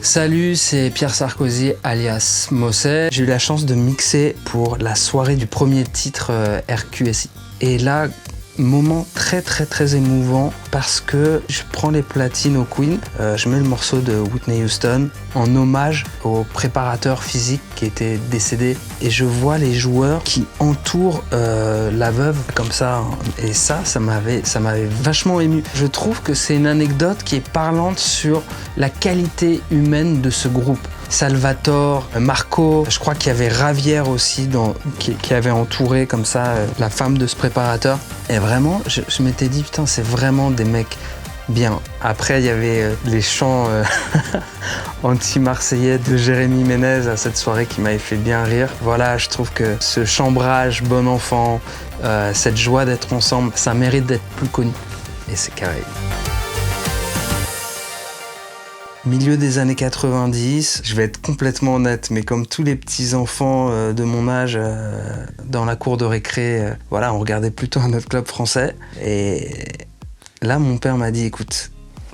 Salut, c'est Pierre Sarkozy alias Mosset. J'ai eu la chance de mixer pour la soirée du premier titre RQSI. Et là, moment très émouvant parce que je prends les platines au Queen, je mets le morceau de Whitney Houston en hommage au préparateur physique qui était décédé et je vois les joueurs qui entourent la veuve comme ça et ça m'avait vachement ému. Je trouve que c'est une anecdote qui est parlante sur la qualité humaine de ce groupe. Salvatore, Marco, je crois qu'il y avait Ravière aussi qui avait entouré comme ça la femme de ce préparateur. Et vraiment, je m'étais dit, putain, c'est vraiment des mecs bien. Après, il y avait les chants anti-marseillais de Jérémy Ménez à cette soirée qui m'avait fait bien rire. Voilà, je trouve que ce chambrage bon enfant, cette joie d'être ensemble, ça mérite d'être plus connu. Et c'est carré. Milieu des années 90, je vais être complètement honnête, mais comme tous les petits enfants de mon âge dans la cour de récré, voilà, on regardait plutôt un autre club français. Et là, mon père m'a dit, écoute,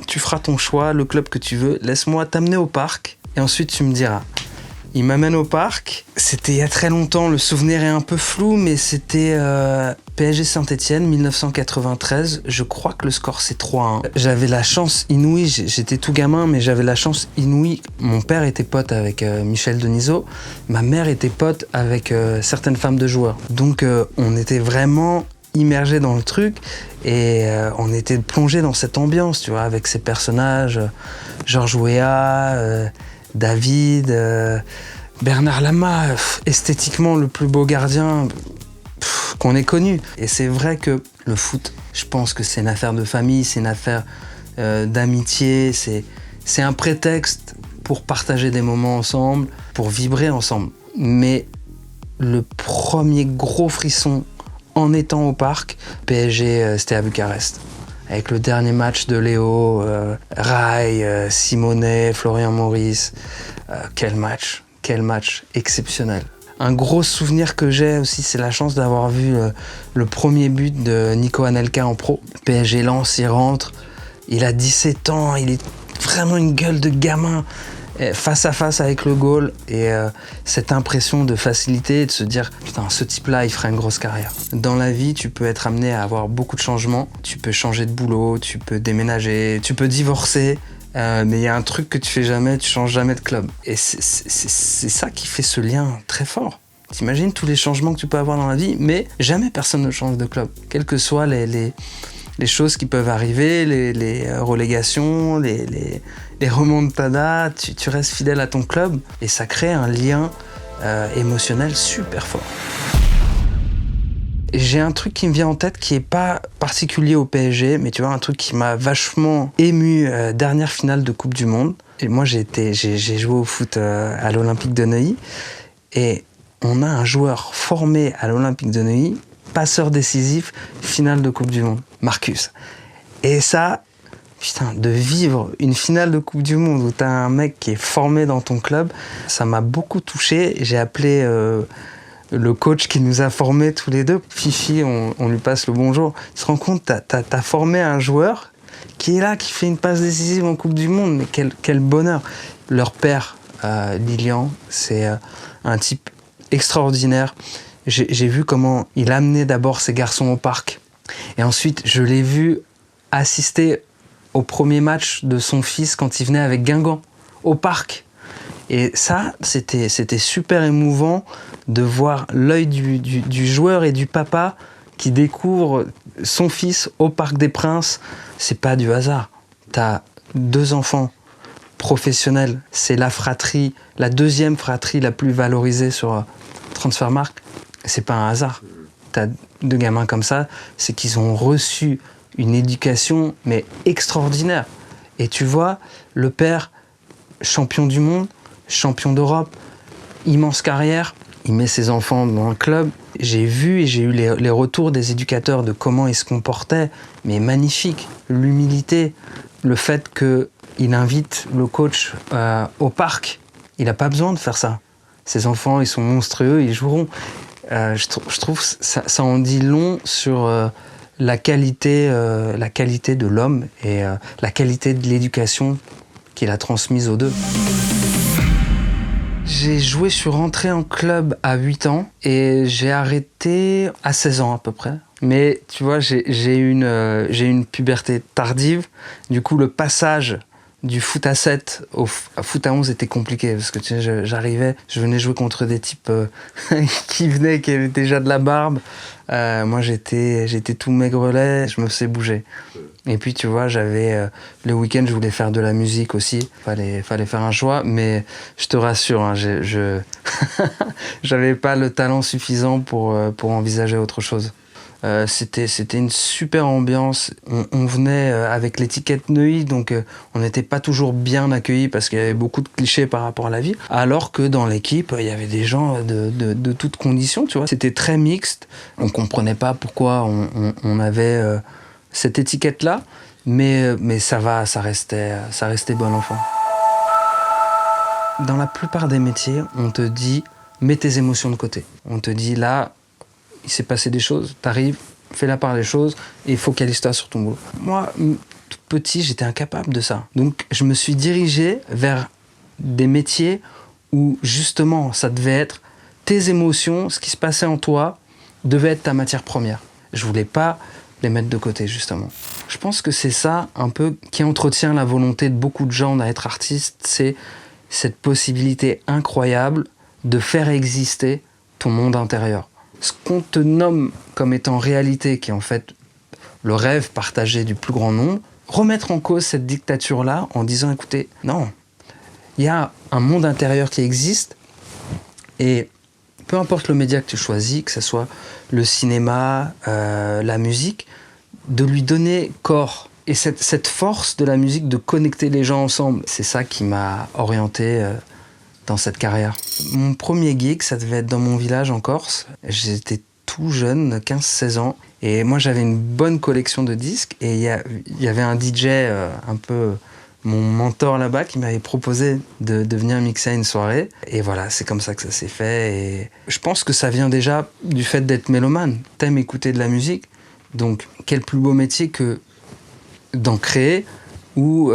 tu feras ton choix, le club que tu veux, laisse-moi t'amener au parc et ensuite tu me diras. Il m'amène au parc, c'était il y a très longtemps, le souvenir est un peu flou, mais c'était PSG Saint-Etienne, 1993, je crois que le score c'est 3-1. J'avais la chance inouïe, j'étais tout gamin, mais j'avais la chance inouïe. Mon père était pote avec Michel Denisot, ma mère était pote avec certaines femmes de joueurs. Donc on était vraiment immergés dans le truc et on était plongés dans cette ambiance, tu vois, avec ces personnages, Georges Weah, David, Bernard Lama, esthétiquement le plus beau gardien qu'on ait connu. Et c'est vrai que le foot, je pense que c'est une affaire de famille, c'est une affaire d'amitié, c'est un prétexte pour partager des moments ensemble, pour vibrer ensemble. Mais le premier gros frisson en étant au parc, PSG, c'était à Bucarest. Avec le dernier match de Léo, Rai, Simonet, Florian Maurice. Quel match exceptionnel. Un gros souvenir que j'ai aussi, c'est la chance d'avoir vu le premier but de Nico Anelka en pro. PSG lance, il rentre, il a 17 ans, il est vraiment une gueule de gamin. Face à face avec le goal et cette impression de facilité et de se dire putain, ce type-là il fera une grosse carrière. Dans la vie, tu peux être amené à avoir beaucoup de changements, tu peux changer de boulot, tu peux déménager, tu peux divorcer, mais il y a un truc que tu fais jamais, tu changes jamais de club. Et c'est ça qui fait ce lien très fort. T'imagines tous les changements que tu peux avoir dans la vie, mais jamais personne ne change de club. Quelles que soient les choses qui peuvent arriver, les relégations, les remontadas, tu restes fidèle à ton club et ça crée un lien émotionnel super fort. Et j'ai un truc qui me vient en tête qui est pas particulier au PSG, mais tu vois, un truc qui m'a vachement ému, dernière finale de Coupe du Monde. Et moi, j'ai joué au foot à l'Olympique de Neuilly et on a un joueur formé à l'Olympique de Neuilly, passeur décisif, finale de Coupe du Monde, Marcus. Et ça, putain, de vivre une finale de Coupe du Monde où t'as un mec qui est formé dans ton club, ça m'a beaucoup touché. J'ai appelé le coach qui nous a formés tous les deux. Fifi, on lui passe le bonjour. Tu te rends compte, t'as formé un joueur qui est là, qui fait une passe décisive en Coupe du Monde. Mais quel bonheur. Leur père, Lilian, c'est un type extraordinaire. J'ai vu comment il amenait d'abord ses garçons au parc. Et ensuite, je l'ai vu assister au premier match de son fils quand il venait avec Guingamp, au parc. Et ça, c'était super émouvant de voir l'œil du joueur et du papa qui découvre son fils au Parc des Princes. C'est pas du hasard. T'as 2 enfants professionnels. C'est la fratrie, la deuxième fratrie la plus valorisée sur Transfermarkt. C'est pas un hasard. T'as 2 gamins comme ça, c'est qu'ils ont reçu une éducation mais extraordinaire. Et tu vois, le père, champion du monde, champion d'Europe, immense carrière, il met ses enfants dans un club. J'ai vu et j'ai eu les retours des éducateurs de comment ils se comportaient, mais magnifique. L'humilité, le fait qu'il invite le coach au parc, il n'a pas besoin de faire ça. Ses enfants, ils sont monstrueux, ils joueront. Je trouve ça en dit long sur la qualité de l'homme et la qualité de l'éducation qu'il a transmise aux deux. J'ai joué, je suis rentré en club à 8 ans et j'ai arrêté à 16 ans à peu près. Mais tu vois, j'ai une puberté tardive. Du coup, le passage du foot à 7 au foot à 11 était compliqué parce que tu sais, je venais jouer contre des types qui avaient déjà de la barbe. Moi, j'étais tout maigrelet, je me faisais bouger. Et puis, tu vois, le week-end, je voulais faire de la musique aussi. Fallait faire un choix, mais je te rassure, hein, j'avais pas le talent suffisant pour envisager autre chose. C'était une super ambiance. On venait avec l'étiquette Neuilly, donc on n'était pas toujours bien accueillis parce qu'il y avait beaucoup de clichés par rapport à la ville. Alors que dans l'équipe, il y avait des gens de toutes conditions, tu vois. C'était très mixte. On comprenait pas pourquoi on avait cette étiquette-là, mais ça restait bon enfant. Dans la plupart des métiers, on te dit mets tes émotions de côté. On te dit là, il s'est passé des choses, t'arrives, fais la part des choses et focalise-toi sur ton boulot. Moi, tout petit, j'étais incapable de ça. Donc, je me suis dirigé vers des métiers où, justement, ça devait être tes émotions, ce qui se passait en toi, devait être ta matière première. Je voulais pas les mettre de côté, justement. Je pense que c'est ça, un peu, qui entretient la volonté de beaucoup de gens d'être artistes, c'est cette possibilité incroyable de faire exister ton monde intérieur. Ce qu'on te nomme comme étant réalité, qui est en fait le rêve partagé du plus grand nombre, remettre en cause cette dictature-là en disant, écoutez, non, il y a un monde intérieur qui existe et peu importe le média que tu choisis, que ce soit le cinéma, la musique, de lui donner corps. Et cette force de la musique de connecter les gens ensemble, c'est ça qui m'a orienté dans cette carrière. Mon premier gig, ça devait être dans mon village en Corse. J'étais tout jeune, 15-16 ans. Et moi, j'avais une bonne collection de disques. Et il y avait un DJ, un peu mon mentor là-bas, qui m'avait proposé de venir mixer à une soirée. Et voilà, c'est comme ça que ça s'est fait. Et je pense que ça vient déjà du fait d'être mélomane. T'aimes écouter de la musique. Donc, quel plus beau métier que d'en créer ou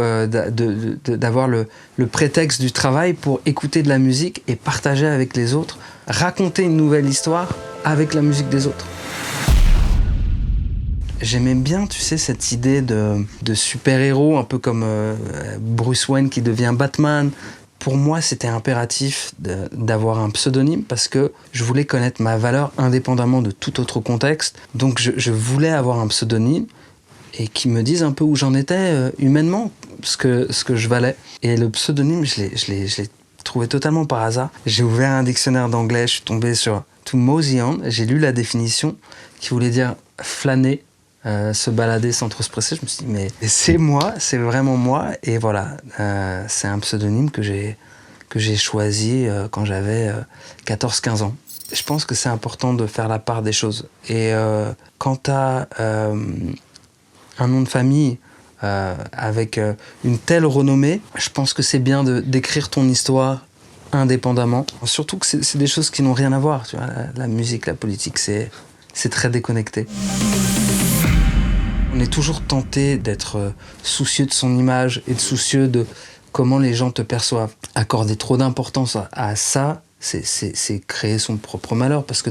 d'avoir le prétexte du travail pour écouter de la musique et partager avec les autres, raconter une nouvelle histoire avec la musique des autres. J'aimais bien, tu sais, cette idée de super-héros, un peu comme Bruce Wayne qui devient Batman. Pour moi, c'était impératif d'avoir un pseudonyme parce que je voulais connaître ma valeur indépendamment de tout autre contexte. Donc je voulais avoir un pseudonyme et qui me disent un peu où j'en étais humainement, ce que je valais. Et le pseudonyme, je l'ai trouvé totalement par hasard. J'ai ouvert un dictionnaire d'anglais, je suis tombé sur To Mosey On, j'ai lu la définition qui voulait dire flâner, se balader sans trop se presser. Je me suis dit, mais c'est moi, c'est vraiment moi. Et voilà, c'est un pseudonyme que j'ai choisi quand j'avais 14-15 ans. Je pense que c'est important de faire la part des choses. Et quand tu as un nom de famille avec une telle renommée, je pense que c'est bien d'écrire ton histoire indépendamment. Surtout que c'est des choses qui n'ont rien à voir. Tu vois, la musique, la politique, c'est très déconnecté. On est toujours tenté d'être soucieux de son image et soucieux de comment les gens te perçoivent. Accorder trop d'importance à ça, c'est créer son propre malheur parce que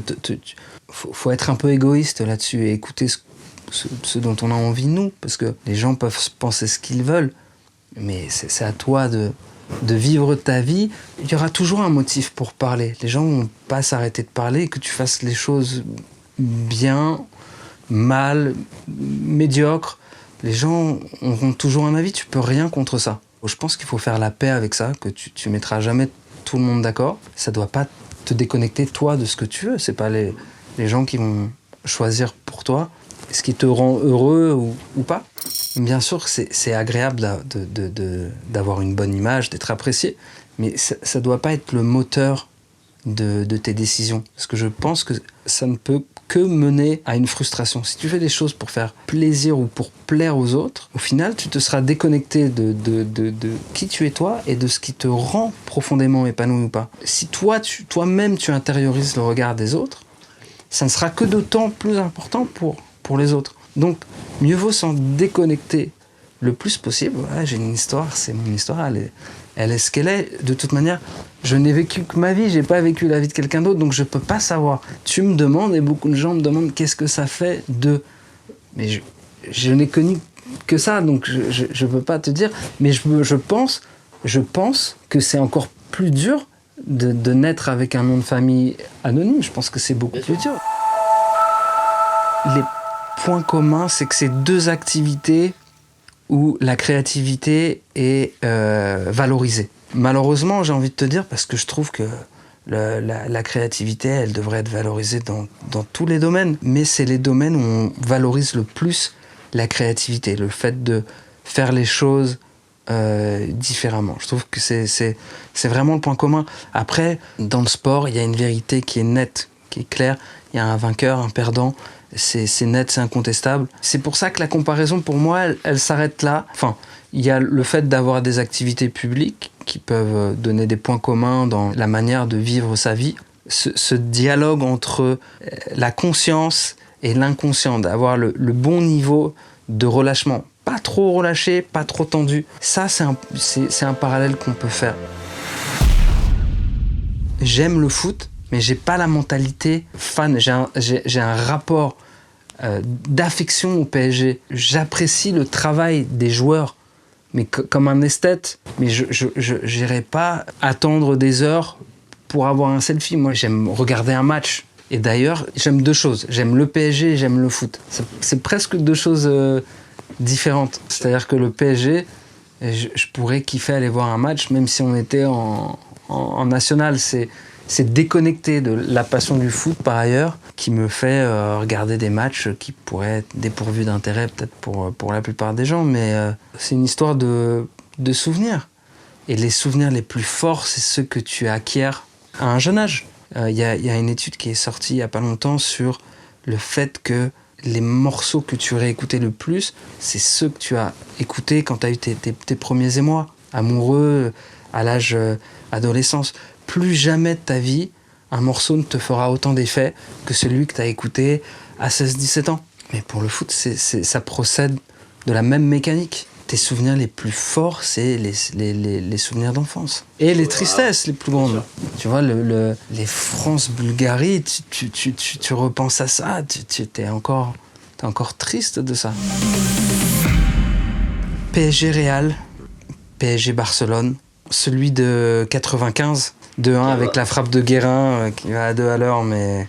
faut être un peu égoïste là-dessus et écouter ce dont on a envie, nous, parce que les gens peuvent penser ce qu'ils veulent, mais c'est à toi de vivre ta vie. Il y aura toujours un motif pour parler. Les gens vont pas s'arrêter de parler, que tu fasses les choses bien, mal, médiocre. Les gens auront toujours un avis, tu peux rien contre ça. Je pense qu'il faut faire la paix avec ça, que tu mettras jamais tout le monde d'accord. Ça doit pas te déconnecter, toi, de ce que tu veux. C'est pas les gens qui vont choisir pour toi ce qui te rend heureux ou pas. Bien sûr, c'est agréable d'avoir une bonne image, d'être apprécié, mais ça doit pas être le moteur de tes décisions. Parce que je pense que ça ne peut que mener à une frustration. Si tu fais des choses pour faire plaisir ou pour plaire aux autres, au final, tu te seras déconnecté de qui tu es toi et de ce qui te rend profondément épanoui ou pas. Si toi-même, tu intériorises le regard des autres, ça ne sera que d'autant plus important pour les autres. Donc, mieux vaut s'en déconnecter le plus possible. Voilà, j'ai une histoire, c'est mon histoire, elle est ce qu'elle est. De toute manière, je n'ai vécu que ma vie, j'ai pas vécu la vie de quelqu'un d'autre, donc je peux pas savoir. Tu me demandes, et beaucoup de gens me demandent qu'est-ce que ça fait de... Mais je n'ai connu que ça, donc je peux pas te dire. Mais je pense que c'est encore plus dur de naître avec un nom de famille anonyme. Je pense que c'est beaucoup plus dur. Les points communs, c'est que c'est deux activités où la créativité est valorisée. Malheureusement, j'ai envie de te dire, parce que je trouve que la créativité, elle devrait être valorisée dans tous les domaines, mais c'est les domaines où on valorise le plus la créativité, le fait de faire les choses différemment. Je trouve que c'est vraiment le point commun. Après, dans le sport, il y a une vérité qui est nette, qui est claire. Il y a un vainqueur, un perdant. C'est net, c'est incontestable. C'est pour ça que la comparaison, pour moi, elle s'arrête là. Enfin, il y a le fait d'avoir des activités publiques qui peuvent donner des points communs dans la manière de vivre sa vie. Ce dialogue entre la conscience et l'inconscient, d'avoir le bon niveau de relâchement. Pas trop relâché, pas trop tendu. Ça, c'est un parallèle qu'on peut faire. J'aime le foot, mais j'ai pas la mentalité fan. J'ai un rapport d'affection au PSG. J'apprécie le travail des joueurs, mais comme un esthète. Mais je n'irai pas attendre des heures pour avoir un selfie. Moi, j'aime regarder un match. Et d'ailleurs, j'aime deux choses. J'aime le PSG et j'aime le foot. C'est presque deux choses différentes. C'est-à-dire que le PSG, je pourrais kiffer aller voir un match, même si on était en national. C'est déconnecté de la passion du foot, par ailleurs, qui me fait regarder des matchs qui pourraient être dépourvus d'intérêt, peut-être pour la plupart des gens, mais c'est une histoire de souvenirs. Et les souvenirs les plus forts, c'est ceux que tu acquiers à un jeune âge. Il y a une étude qui est sortie il n'y a pas longtemps sur le fait que les morceaux que tu réécoutais le plus, c'est ceux que tu as écoutés quand tu as eu tes premiers émois, amoureux, à l'âge adolescence. Plus jamais de ta vie, un morceau ne te fera autant d'effet que celui que tu as écouté à 16-17 ans. Mais pour le foot, ça procède de la même mécanique. Tes souvenirs les plus forts, c'est les souvenirs d'enfance. Et les tristesses les plus grandes. Tu vois, les France-Bulgarie, tu repenses à ça, t'es encore triste de ça. PSG Real, PSG Barcelone, celui de 95, 2-1 avec la frappe de Guérin qui va à 2 à l'heure, mais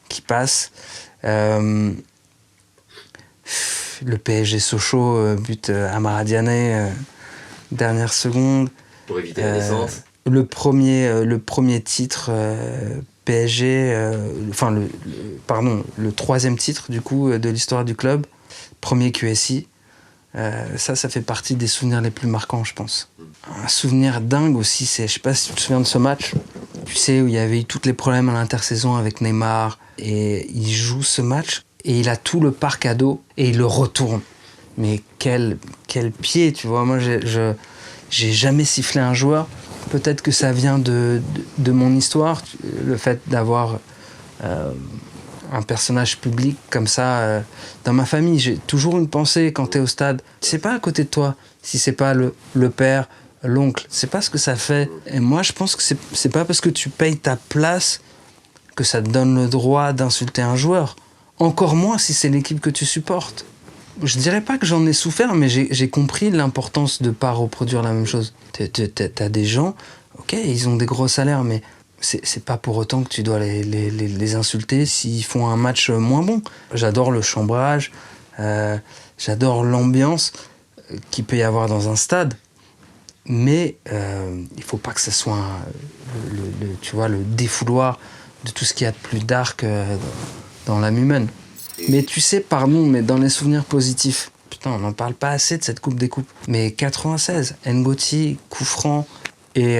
qui passe. Le PSG Sochaux, but Amara Diané, dernière seconde. Pour éviter la descente. Le premier titre PSG, le troisième titre du coup de l'histoire du club, premier QSI. Ça fait partie des souvenirs les plus marquants, je pense. Un souvenir dingue aussi, je sais pas si tu te souviens de ce match, tu sais, où il y avait eu tous les problèmes à l'intersaison avec Neymar, et il joue ce match, et il a tout le parc à dos, et il le retourne. Mais quel pied, tu vois, moi j'ai jamais sifflé un joueur. Peut-être que ça vient de mon histoire, le fait d'avoir un personnage public comme ça dans ma famille. J'ai toujours une pensée quand t'es au stade. C'est pas à côté de toi, si c'est pas le père, l'oncle. C'est pas ce que ça fait. Et moi, je pense que c'est pas parce que tu payes ta place que ça te donne le droit d'insulter un joueur. Encore moins si c'est l'équipe que tu supportes. Je dirais pas que j'en ai souffert, mais j'ai compris l'importance de pas reproduire la même chose. T'as des gens, ok, ils ont des gros salaires, mais c'est pas pour autant que tu dois les insulter s'ils font un match moins bon. J'adore le chambrage, j'adore l'ambiance qu'il peut y avoir dans un stade, mais il faut pas que ce soit tu vois, le défouloir de tout ce qu'il y a de plus dark dans l'âme humaine. Mais tu sais, pardon, mais dans les souvenirs positifs, putain, on n'en parle pas assez de cette Coupe des Coupes. Mais 96, Ngoti, coup franc, et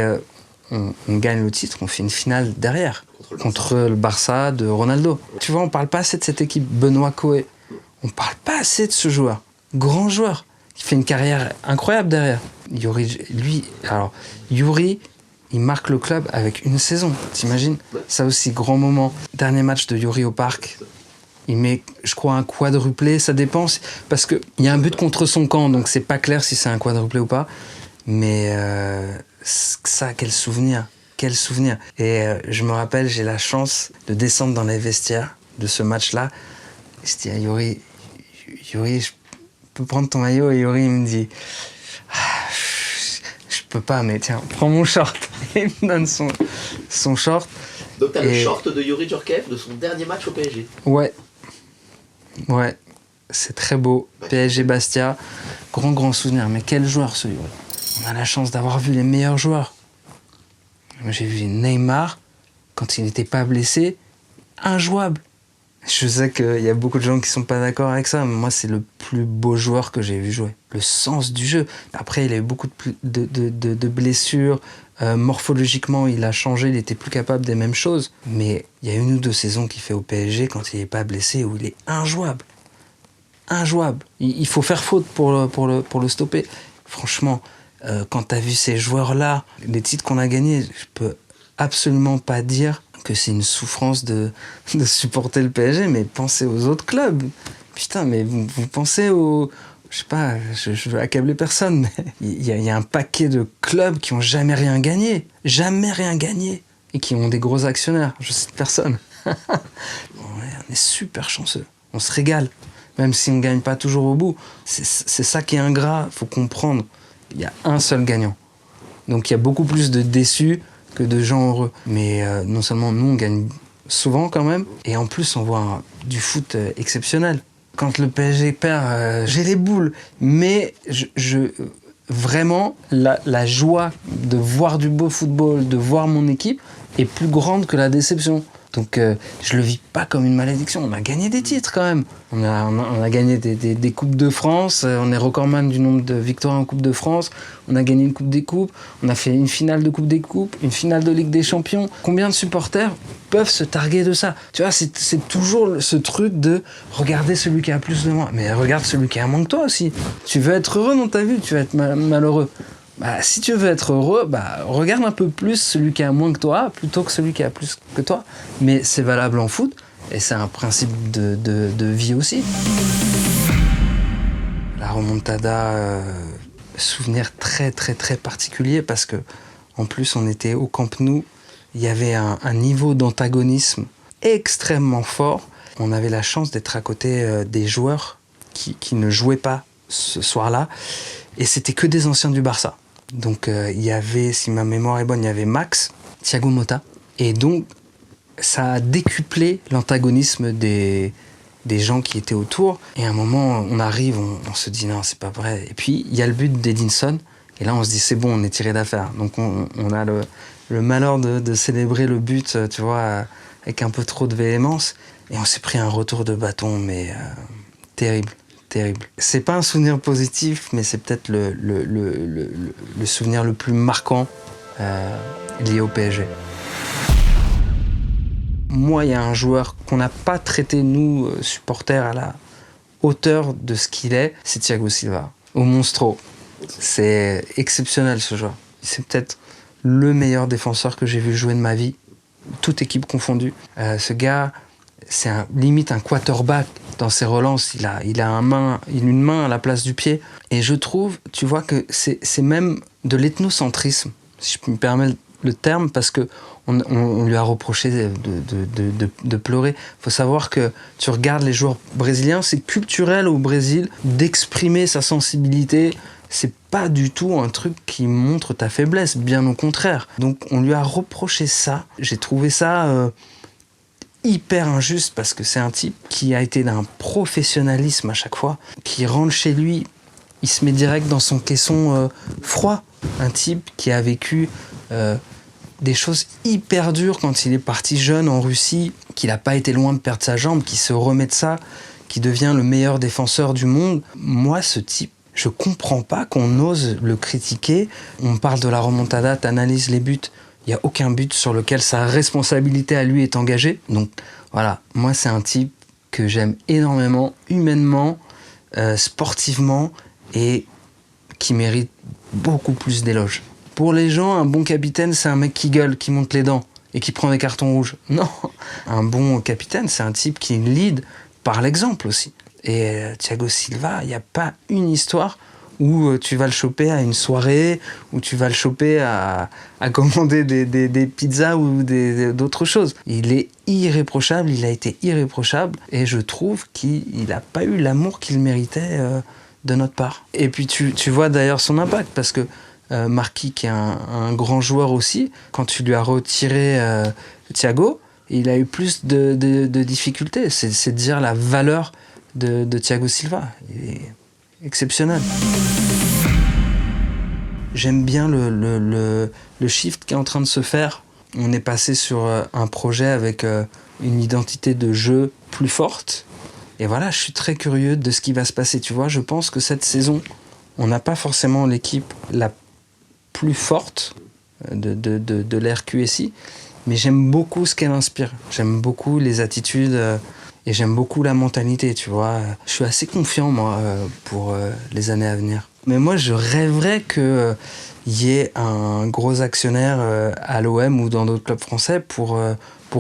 on gagne le titre, on fait une finale derrière, contre le Barça de Ronaldo. Tu vois, on parle pas assez de cette équipe, Benoît Coé. On parle pas assez de ce joueur, grand joueur, qui fait une carrière incroyable derrière. Youri, il marque le club avec une saison, t'imagines? Ça aussi, grand moment. Dernier match de Youri au parc. Il met, je crois, un quadruplé, ça dépend, parce qu'il y a un but contre son camp, donc c'est pas clair si c'est un quadruplé ou pas. Mais ça, quel souvenir. Quel souvenir. Et je me rappelle, j'ai la chance de descendre dans les vestiaires de ce match-là. Je dis à Youri, je peux prendre ton maillot? Et Youri, il me dit, je peux pas, mais tiens, prends mon short. Et il me donne son short. Donc t'as le short de Youri Djorkaeff de son dernier match au PSG. Ouais, c'est très beau. PSG Bastia, grand souvenir. Mais quel joueur ce Youri. On a la chance d'avoir vu les meilleurs joueurs. Moi, j'ai vu Neymar, quand il n'était pas blessé, injouable. Je sais qu'il y a beaucoup de gens qui sont pas d'accord avec ça, mais moi, c'est le plus beau joueur que j'ai vu jouer. Le sens du jeu. Après, il a eu beaucoup de blessures. Morphologiquement, il a changé, il était plus capable des mêmes choses. Mais il y a une ou deux saisons qu'il fait au PSG quand il n'est pas blessé où il est injouable. Injouable. Il faut faire faute pour le stopper. Franchement, quand tu as vu ces joueurs-là, les titres qu'on a gagnés, je peux absolument pas dire que c'est une souffrance de supporter le PSG, mais pensez aux autres clubs. Putain, mais vous pensez aux... Je sais pas, je veux accabler personne, mais il y a un paquet de clubs qui ont jamais rien gagné, et qui ont des gros actionnaires. Je cite personne. On est super chanceux, on se régale, même si on ne gagne pas toujours au bout. C'est ça qui est ingrat, faut comprendre. Il y a un seul gagnant. Donc il y a beaucoup plus de déçus que de gens heureux. Mais non seulement nous, on gagne souvent quand même, et en plus on voit du foot exceptionnel. Quand le PSG perd, j'ai les boules. Mais vraiment, la joie de voir du beau football, de voir mon équipe, est plus grande que la déception. Donc je le vis pas comme une malédiction. On a gagné des titres quand même. On a gagné des Coupes de France. On est recordman du nombre de victoires en Coupe de France. On a gagné une Coupe des Coupes. On a fait une finale de Coupe des Coupes, une finale de Ligue des Champions. Combien de supporters peuvent se targuer de ça? Tu vois, c'est toujours ce truc de regarder celui qui a plus de moi. Mais regarde celui qui a moins que toi aussi. Tu veux être heureux dans ta vie, tu vas être malheureux. Bah, si tu veux être heureux, regarde un peu plus celui qui a moins que toi plutôt que celui qui a plus que toi. Mais c'est valable en foot et c'est un principe de vie aussi. La remontada, souvenir très particulier parce que en plus on était au Camp Nou, il y avait un niveau d'antagonisme extrêmement fort. On avait la chance d'être à côté des joueurs qui ne jouaient pas ce soir-là et c'était que des anciens du Barça. Donc il y avait, si ma mémoire est bonne, il y avait Max, Thiago Motta. Et donc ça a décuplé l'antagonisme des gens qui étaient autour. Et à un moment, on arrive, on se dit non, c'est pas vrai. Et puis il y a le but d'Edinson. Et là, on se dit c'est bon, on est tiré d'affaire. Donc on a le malheur de célébrer le but, tu vois, avec un peu trop de véhémence. Et on s'est pris un retour de bâton, mais terrible. C'est pas un souvenir positif, mais c'est peut-être le souvenir le plus marquant lié au PSG. Moi, il y a un joueur qu'on n'a pas traité, nous, supporters, à la hauteur de ce qu'il est, c'est Thiago Silva, au Monstro. C'est exceptionnel, ce joueur. C'est peut-être le meilleur défenseur que j'ai vu jouer de ma vie, toute équipe confondue. Ce gars, c'est limite un quarterback dans ses relances. Il a une main à la place du pied. Et je trouve, tu vois, que c'est même de l'ethnocentrisme, si je me permets le terme, parce que on lui a reproché de pleurer. Il faut savoir que tu regardes les joueurs brésiliens, c'est culturel au Brésil d'exprimer sa sensibilité. C'est pas du tout un truc qui montre ta faiblesse, bien au contraire. Donc on lui a reproché ça. J'ai trouvé ça hyper injuste parce que c'est un type qui a été d'un professionnalisme à chaque fois, qui rentre chez lui, il se met direct dans son caisson froid. Un type qui a vécu des choses hyper dures quand il est parti jeune en Russie, qu'il n'a pas été loin de perdre sa jambe, qui se remet de ça, qui devient le meilleur défenseur du monde. Moi, ce type, je comprends pas qu'on ose le critiquer. On parle de la remontada, t'analyses les buts. Il n'y a aucun but sur lequel sa responsabilité à lui est engagée. Donc voilà, moi c'est un type que j'aime énormément, humainement, sportivement, et qui mérite beaucoup plus d'éloges. Pour les gens, un bon capitaine, c'est un mec qui gueule, qui monte les dents et qui prend des cartons rouges. Non, un bon capitaine, c'est un type qui lead par l'exemple aussi. Et Thiago Silva, il n'y a pas une histoire où tu vas le choper à une soirée, où tu vas le choper à commander des pizzas ou d'autres choses. Il est irréprochable, il a été irréprochable, et je trouve qu'il n'a pas eu l'amour qu'il méritait de notre part. Et puis tu vois d'ailleurs son impact, parce que Marquis, qui est un grand joueur aussi, quand tu lui as retiré Thiago, il a eu plus de difficultés. C'est dire la valeur de Thiago Silva. Il est exceptionnel. J'aime bien le shift qui est en train de se faire. On est passé sur un projet avec une identité de jeu plus forte. Et voilà, je suis très curieux de ce qui va se passer. Tu vois, je pense que cette saison, on n'a pas forcément l'équipe la plus forte de l'RQSI, mais j'aime beaucoup ce qu'elle inspire. J'aime beaucoup les attitudes et j'aime beaucoup la mentalité, tu vois. Je suis assez confiant, moi, pour les années à venir. Mais moi, je rêverais qu'il y ait un gros actionnaire à l'OM ou dans d'autres clubs français pour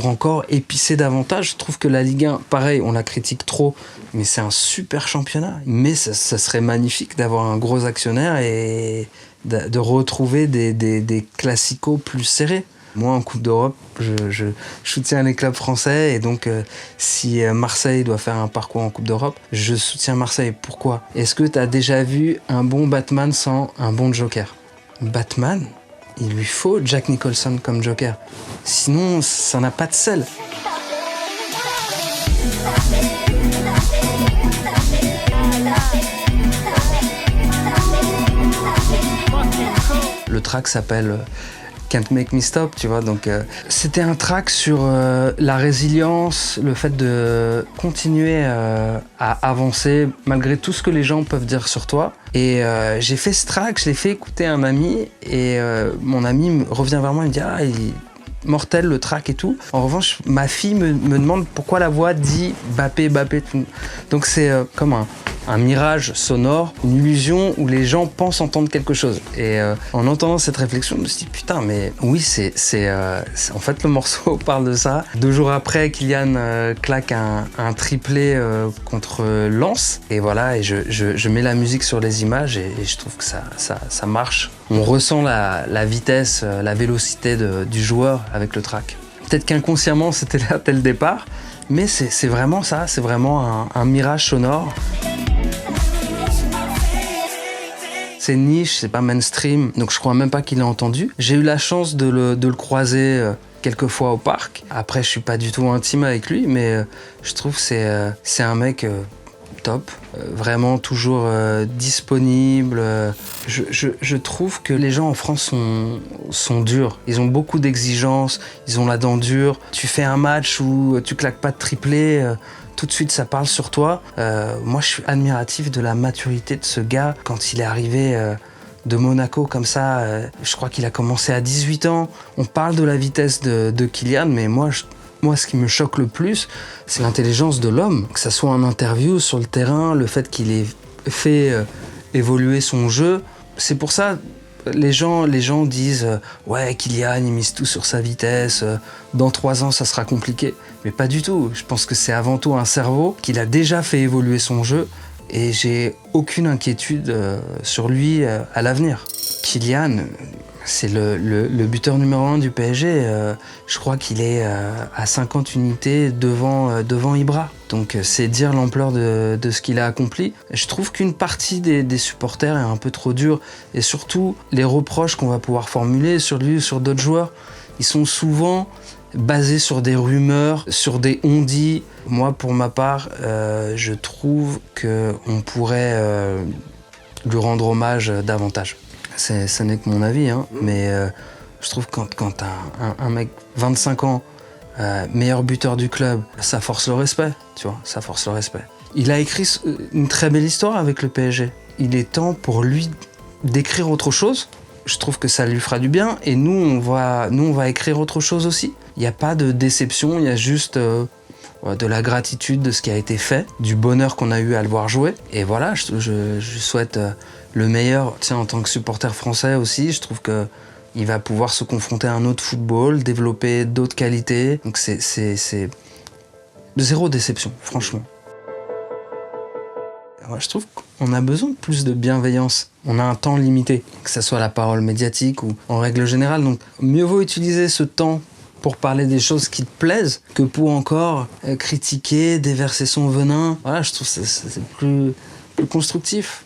encore épicer davantage. Je trouve que la Ligue 1, pareil, on la critique trop, mais c'est un super championnat. Mais ça serait magnifique d'avoir un gros actionnaire et de retrouver des classicos plus serrés. Moi, en Coupe d'Europe, je soutiens les clubs français, et donc si Marseille doit faire un parcours en Coupe d'Europe, je soutiens Marseille. Pourquoi ? Est-ce que tu as déjà vu un bon Batman sans un bon Joker ? Batman, il lui faut Jack Nicholson comme Joker. Sinon, ça n'a pas de sel. Le track s'appelle Can't Make Me Stop, tu vois. Donc, c'était un track sur la résilience, le fait de continuer à avancer malgré tout ce que les gens peuvent dire sur toi. Et j'ai fait ce track, je l'ai fait écouter à un ami, et mon ami revient vers moi et me dit « Ah, il mortel le track et tout ». En revanche, ma fille me demande pourquoi la voix dit « Bappé, Bappé ». Donc c'est comme un mirage sonore, une illusion où les gens pensent entendre quelque chose. Et en entendant cette réflexion, je me suis dit, putain, mais oui, c'est en fait, le morceau parle de ça. 2 jours après, Kylian claque un triplé contre Lens. Et voilà, et je mets la musique sur les images, et je trouve que ça marche. On ressent la vitesse, la vélocité du joueur avec le track. Peut-être qu'inconsciemment, c'était là dès le départ, mais c'est vraiment ça, c'est vraiment un mirage sonore. C'est niche, c'est pas mainstream, donc je crois même pas qu'il ait entendu. J'ai eu la chance de le croiser quelques fois au parc. Après, je suis pas du tout intime avec lui, mais je trouve que c'est un mec top, vraiment toujours disponible. Je trouve que les gens en France sont durs. Ils ont beaucoup d'exigences, ils ont la dent dure. Tu fais un match où tu claques pas de triplé, tout de suite ça parle sur toi. Moi, je suis admiratif de la maturité de ce gars. Quand il est arrivé de Monaco comme ça, je crois qu'il a commencé à 18 ans. On parle de la vitesse de Kylian, mais moi, ce qui me choque le plus, c'est l'intelligence de l'homme. Que ça soit en interview, sur le terrain, le fait qu'il ait fait évoluer son jeu. C'est pour ça, les gens disent « Ouais, Kylian, il mise tout sur sa vitesse, dans 3 ans, ça sera compliqué ». Mais pas du tout. Je pense que c'est avant tout un cerveau qu'il a déjà fait évoluer son jeu, et j'ai aucune inquiétude sur lui à l'avenir. Kylian, c'est le buteur numéro 1 du PSG. Je crois qu'il est à 50 unités devant Ibra. Donc c'est dire l'ampleur de ce qu'il a accompli. Je trouve qu'une partie des supporters est un peu trop dure. Et surtout, les reproches qu'on va pouvoir formuler sur lui ou sur d'autres joueurs, ils sont souvent basés sur des rumeurs, sur des on-dit. Moi, pour ma part, je trouve qu'on pourrait lui rendre hommage davantage. Ce n'est que mon avis, hein, mais je trouve que quand t'as un mec 25 ans, meilleur buteur du club, ça force le respect, tu vois, ça force le respect. Il a écrit une très belle histoire avec le PSG. Il est temps pour lui d'écrire autre chose. Je trouve que ça lui fera du bien, et nous, on va écrire autre chose aussi. Il n'y a pas de déception, il y a juste de la gratitude de ce qui a été fait, du bonheur qu'on a eu à le voir jouer. Et voilà, je souhaite le meilleur. Tiens, en tant que supporter français aussi, je trouve qu'il va pouvoir se confronter à un autre football, développer d'autres qualités. Donc c'est zéro déception, franchement. moi, je trouve qu'on a besoin de plus de bienveillance. On a un temps limité, que ce soit la parole médiatique ou en règle générale. Donc, mieux vaut utiliser ce temps pour parler des choses qui te plaisent que pour encore critiquer, déverser son venin. Voilà, je trouve que c'est plus constructif.